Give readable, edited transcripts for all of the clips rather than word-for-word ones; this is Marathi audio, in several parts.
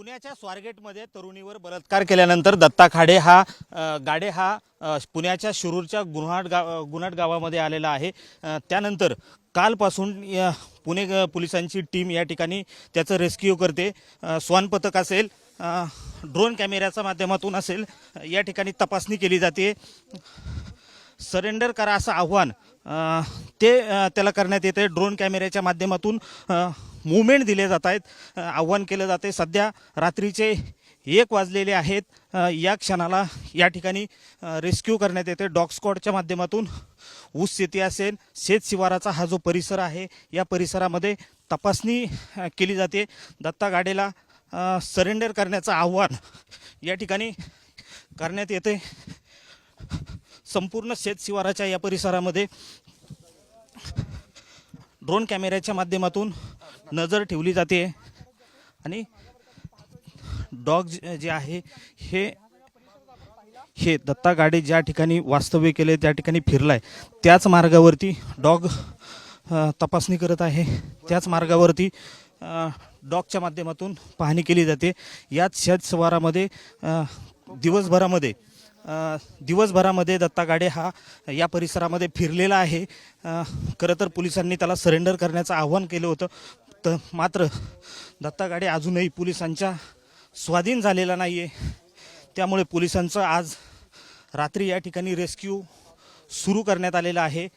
पुण्याच्या स्वारगेटमध्ये तरुणीवर बलात्कार केल्यानंतर दत्ता गाडे हा पुण्याच्या शिरूरच्या गुन्हाट गावामध्ये आलेला आहे। त्यानंतर कालपासून पुणे पोलिसांची टीम या ठिकाणी त्याचं रेस्क्यू करते। श्वान पथक असेल, ड्रोन कॅमेऱ्याच्या माध्यमातून असेल, या ठिकाणी तपासणी केली जाते। सरेंडर करा असं आव्हान त्याला करण्यात येते। ड्रोन कॅमेऱ्याच्या माध्यमातून मूवमेंट दिले जात आहेत, आव्हान केलं जाते। सध्या रात्रीचे 1 वाजलेले आहेत। या क्षणाला या ठिकाणी रेस्क्यू करण्यात येते डॉग स्क्वॉडच्या माध्यमातून। ऊस शेती असेल, शेत शिवाराचा हा जो परिसर आहे, या परिसरामध्ये तपासणी केली जाते। दत्ता गाडेला सरेंडर करण्याचं आव्हान या ठिकाणी करण्यात येते। संपूर्ण शेत शिवाराच्या या परिसरामध्ये ड्रोन कॅमेऱ्याच्या माध्यमातून नजर ठेवली जाते आणि डॉग जे आहे हे दत्ता गाडे ज्या ठिकाणी वास्तव्य केले त्या ठिकाणी फिरलाय, त्याच मार्गावरती डॉग तपासणी करत आहे। त्याच मार्गावरती डॉगच्या माध्यमातून पाहणी केली जाते। याच शेत शिवारामध्ये दिवसभरामध्ये दत्ता गाडे हा या परिसरामध्ये फिरलेला आहे। खरं तर पोलिसांनी त्याला सरेंडर करण्याचं आव्हान केलं होतं, मात्र दत्ता गाडे अजूनही पोलिसांच्या स्वाधीन झालेला नाही आहे। त्यामुळे पोलिसांचं आज रात्री या ठिकाणी रेस्क्यू सुरू करण्यात आलेला आहे।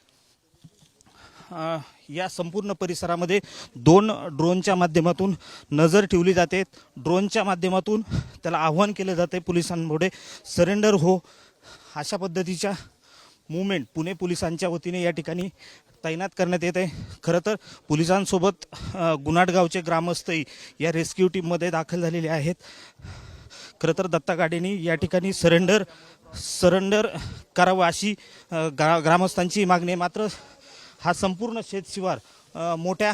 या संपूर्ण परिसरामध्ये 2 ड्रोनच्या माध्यमातून नजर ठेवली जाते। ड्रोनच्या माध्यमातून त्याला आव्हान केलं जाते पोलिसांपुढे सरेंडर हो, अशा पद्धतीच्या मूवमेंट पुणे पोलिसांच्या वतीने या ठिकाणी तैनात करण्यात येते। खरं तर पोलिसांसोबत गुन्हाटगावचे ग्रामस्थही या रेस्क्यू टीममध्ये दाखल झालेले आहेत। खरं तर दत्ता गाडेंनी या ठिकाणी सरेंडर करावं अशी ग्रामस्थांची मागणी आहे। मात्र हा संपूर्ण शेतशिवार मोठ्या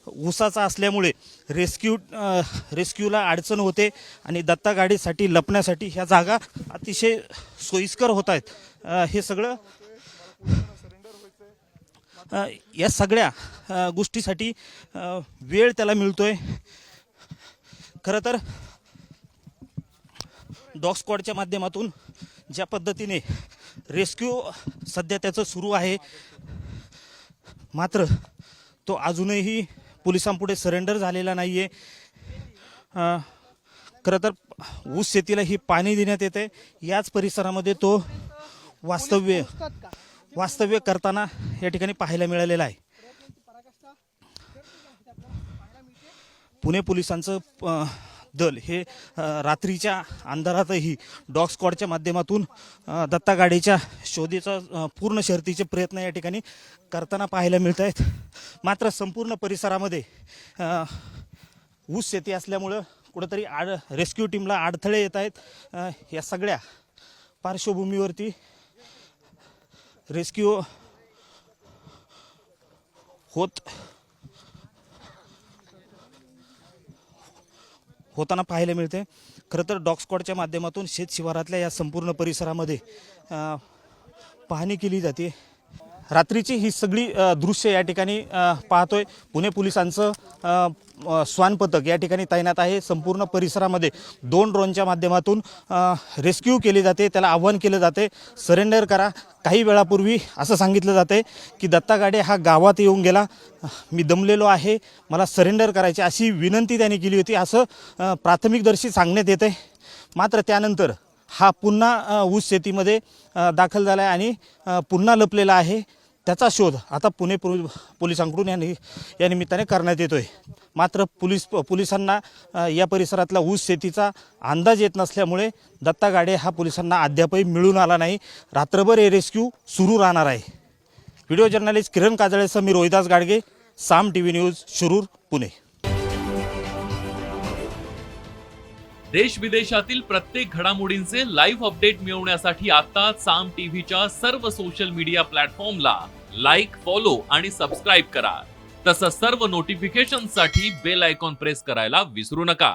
ऊसाचा असल्यामुळे रेस्क्यूला अडचण होते आणि दत्ता गाडीसाठी लपण्यासाठी ह्या जागा अतिशय सोयीस्कर होत आहेत। हे सगळं या सगळ्या गोष्टीसाठी वेळ त्याला मिळतोय। खरं तर डॉग स्क्वॉडच्या माध्यमातून ज्या पद्धतीने रेस्क्यू सध्या त्याचं सुरू आहे, मात्र तो अजूनही पोलिसांपुढे सरेंडर झालेला नाही आहे। खरं तर ऊस शेतीला ही पाणी देण्यात येते। याच परिसरामध्ये तो वास्तव्य करताना या ठिकाणी पाहायला मिळालेला आहे। पुणे पोलिसांचं दल हे रात्रीच्या अंधारातही डॉग स्क्वॉडच्या माध्यमातून दत्ता गाडेच्या शोधाचा पूर्ण शर्थीचे प्रयत्न या ठिकाणी करताना पाहायला मिळत आहेत। मात्र संपूर्ण परिसरामध्ये ऊस शेती असल्यामुळं कुठंतरी रेस्क्यू टीमला अडथळे येत आहेत। या सगळ्या पार्श्वभूमीवरती रेस्क्यू होताना पाहायला मिळते। खरं तर डॉग स्क्वॉडच्या माध्यमातून शेत शिवारातल्या या संपूर्ण परिसरामध्ये पाहणी केली जाते। रात्रीची ही सगळी दृश्य या ठिकाणी पाहतोय। पुणे पोलिसांचं श्वान पथक या ठिकाणी तैनात आहे। संपूर्ण परिसरामध्ये 2 ड्रोनच्या माध्यमातून रेस्क्यू केली जाते, त्याला आव्हान केलं जाते सरेंडर करा। काही वेळापूर्वी असं सांगितलं जाते की दत्ता गाडे हा गावात येऊन गेला, मी दमलेलो आहे, मला सरेंडर करायची अशी विनंती त्यांनी केली होती, असं प्राथमिकदर्शी सांगण्यात येते। मात्र त्यानंतर हा पुन्हा ऊस शेतीमध्ये दाखल झाला आहे आणि पुन्हा लपलेला आहे। त्याचा शोध आता पुणे पोलिसांकडून या निमित्ताने करण्यात येतोय। मात्र पोलिसांना या परिसरातला ऊस शेतीचा अंदाज येत नसल्यामुळे दत्ता गाडे हा पोलिसांना अद्यापही मिळून आला नाही। रात्रभर हे रेस्क्यू सुरू राहणार आहे। व्हिडिओ जर्नलिस्ट किरण काजळेसह मी रोहिदास गाडगे, साम टीव्ही न्यूज, शिरूर, पुणे। देश विदेशातील प्रत्येक घडामोडींचे लाईव्ह अपडेट मिळवण्यासाठी आता साम टीव्हीच्या सर्व सोशल मीडिया प्लॅटफॉर्मला लाईक, फॉलो आणि सबस्क्राईब करा। तसंच सर्व नोटिफिकेशनसाठी बेल आयकॉन प्रेस करायला विसरू नका।